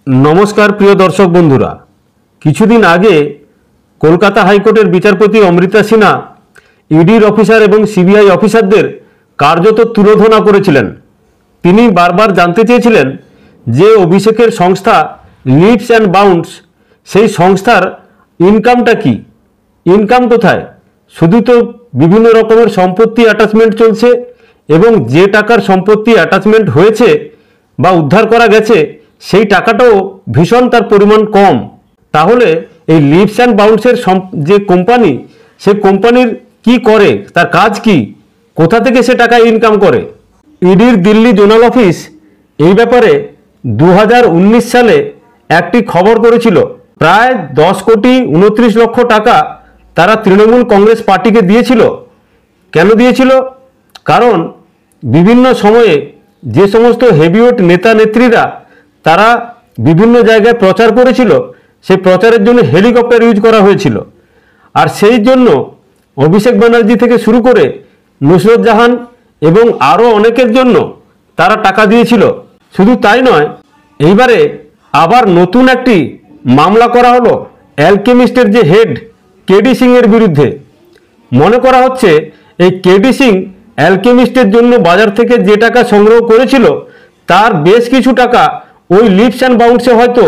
नमस्कार प्रिय दर्शक बंधुरा किछुदिन आगे कलकाता हाईकोर्टेर विचारपति अमृता सिन्हा इडिर अफिसार एवं सीबीआई अफिसारदेर कार्यत तुलोधना करेছিলেন। তিনি বারবার জানতে চেয়েছিলেন যে অভিষেকের সংস্থা লিপস অ্যান্ড বাউন্ডস সেই সংস্থার ইনকামটা কি, ইনকাম কোথায়। শুধু তো বিভিন্ন রকমের সম্পত্তি অ্যাটাচমেন্ট চলছে এবং যে টাকার সম্পত্তি অ্যাটাচমেন্ট হয়েছে বা উদ্ধার করা গেছে সেই টাকাটাও ভীষণ তার পরিমাণ কম। তাহলে এই লিপস অ্যান্ড বাউন্ডসের যে কোম্পানি সে কোম্পানির কি করে, তার কাজ কি, কোথা থেকে সে টাকা ইনকাম করে। ইডির দিল্লি জোনাল অফিস এই ব্যাপারে 2019 সালে একটি খবর করেছিল। প্রায় 10 কোটি 29 লক্ষ টাকা তারা তৃণমূল কংগ্রেস পার্টিকে দিয়েছিল। কেন দিয়েছিল? কারণ বিভিন্ন সময়ে যে সমস্ত হেভিওয়েট নেতা নেত্রীরা তারা বিভিন্ন জায়গায় প্রচার করেছিল সেই প্রচারের জন্য হেলিকপ্টার ইউজ করা হয়েছিল। আর সেই জন্য অভিষেক ব্যানার্জি থেকে শুরু করে নুসরত জাহান এবং আরও অনেকের জন্য তারা টাকা দিয়েছিল। শুধু তাই নয়, এইবারে আবার নতুন একটি মামলা করা হলো অ্যালকেমিস্টের যে হেড কেডি সিং এর বিরুদ্ধে। মনে করা হচ্ছে এই কেডি সিং অ্যালকেমিস্টের জন্য বাজার থেকে যে টাকা সংগ্রহ করেছিল তার বেশ কিছু টাকা ওই লিপস অ্যান্ড বাউন্ডসে হয়তো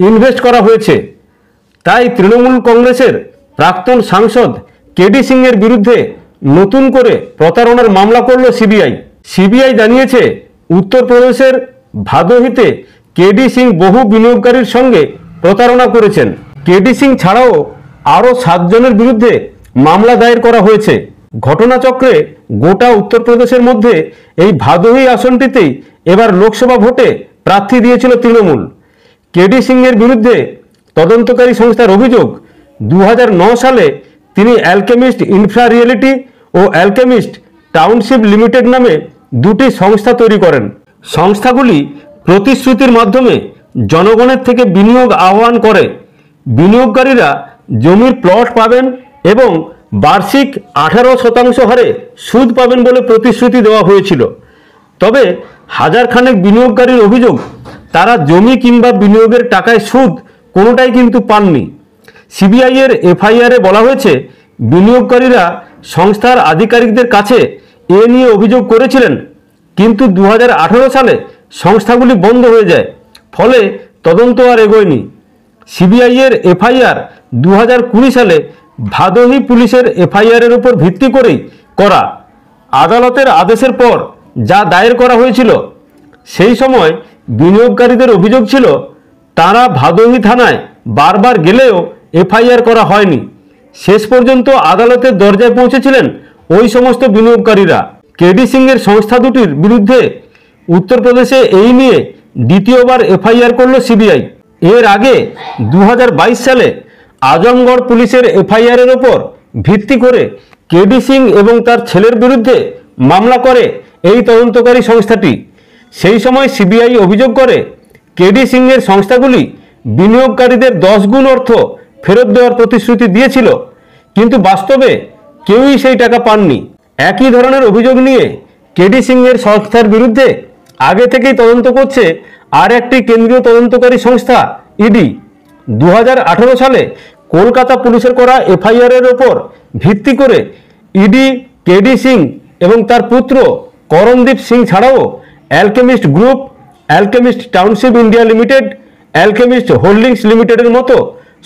ইনভেস্ট করা হয়েছে। তাই তৃণমূল কংগ্রেসের প্রাক্তন সাংসদ কেডি সিং এর বিরুদ্ধে নতুন করে প্রতারণার মামলা করল সিবিআই। সিবিআই জানিয়েছে উত্তরপ্রদেশের ভাদোহিতে কেডি সিং বহু বিনিয়োগকারীর সঙ্গে প্রতারণা করেছেন। কেডি সিং ছাড়াও আরও 7 জনের বিরুদ্ধে মামলা দায়ের করা হয়েছে। ঘটনাচক্রে গোটা উত্তরপ্রদেশের মধ্যে এই ভাদোহি আসনটিতেই এবার লোকসভা ভোটে প্রার্থী দিয়েছিল তৃণমূল। কেডি সিং এর বিরুদ্ধে তদন্তকারী সংস্থার অভিযোগ 2009 সালে তিনি অ্যালকেমিস্ট ইনফ্রা রিয়েলিটি ও অ্যালকেমিস্ট টাউনশিপ লিমিটেড নামে দুটি সংস্থা তৈরি করেন। সংস্থাগুলি প্রতিশ্রুতির মাধ্যমে জনগণের থেকে বিনিয়োগ আহ্বান করে। বিনিয়োগকারীরা জমির প্লট পাবেন এবং বার্ষিক 18% হারে সুদ পাবেন বলে প্রতিশ্রুতি দেওয়া হয়েছিল। তবে হাজারখানেক বিনিয়োগকারীর অভিযোগ তারা জমি কিংবা বিনিয়োগের টাকায় সুদ কোনোটাই কিন্তু পাননি। সিবিআই এর এফআইআরে বলা হয়েছে বিনিয়োগকারীরা সংস্থার আধিকারিকদের কাছে এ নিয়ে অভিযোগ করেছিলেন, কিন্তু 2018 সালে সংস্থাগুলি বন্ধ হয়ে যায়, ফলে তদন্ত আর এগোয়নি। সিবিআই এর এফআইআর 2020 সালে ভাদোহি পুলিশের এফআইআরের উপর ভিত্তি করেই করা। আদালতের আদেশের পর যা দায়ের করা হয়েছিল সেই সময় বিনিয়োগকারীদের অভিযোগ ছিল তারা ভাদোহি থানায় বারবার গেলেও এফআইআর করা হয়নি। শেষ পর্যন্ত আদালতের দরজায় পৌঁছেছিলেন ওই সমস্ত বিনিয়োগকারীরা। কেডি সিং এর সংস্থা দুটির বিরুদ্ধে উত্তরপ্রদেশে এই নিয়ে দ্বিতীয়বার এফআইআর করল সিবিআই। এর আগে 2022 সালে আজমগড় পুলিশের এফআইআরের ওপর ভিত্তি করে কেডি সিং এবং তার ছেলের বিরুদ্ধে মামলা করে এই তদন্তকারী সংস্থাটি। সেই সময় সিবিআই অভিযোগ করে কেডি সিং এর সংস্থাগুলি বিনিয়োগকারীদের 10 গুণ অর্থ ফেরত দেওয়ার প্রতিশ্রুতি দিয়েছিল, কিন্তু বাস্তবে কেউই সেই টাকা পাননি। একই ধরনের অভিযোগ নিয়ে কেডি সিং এর সংস্থার বিরুদ্ধে আগে থেকেই তদন্ত করছে আর একটি কেন্দ্রীয় তদন্তকারী সংস্থা ইডি। 2018 সালে কলকাতা পুলিশের করা এফআইআরের ওপর ভিত্তি করে ইডি কেডি সিং এবং তার পুত্র করণদীপ সিং ছাড়াও alchemist group, alchemist township India limited, alchemist holdings লিমিটেডের মতো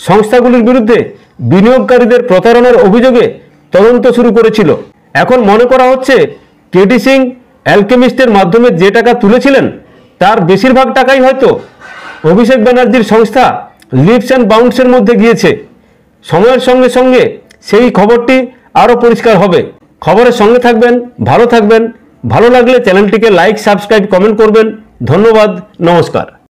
সংস্থাগুলির বিরুদ্ধে বিনিয়োগকারীদের প্রতারণার অভিযোগে তদন্ত শুরু করেছিল। এখন মনে করা হচ্ছে কেডি সিং অ্যালকেমিস্টের মাধ্যমে যে টাকা তুলেছিলেন তার বেশিরভাগ টাকাই হয়তো অভিষেক ব্যানার্জির সংস্থা লিপস অ্যান্ড বাউন্ডসের মধ্যে গিয়েছে। সময়ের সঙ্গে সঙ্গে সেই খবরটি আরও পরিষ্কার হবে। খবরের সঙ্গে থাকবেন, ভালো থাকবেন। ভালো লাগলে চ্যানেলটিকে লাইক, সাবস্ক্রাইব, কমেন্ট করবেন। ধন্যবাদ, নমস্কার।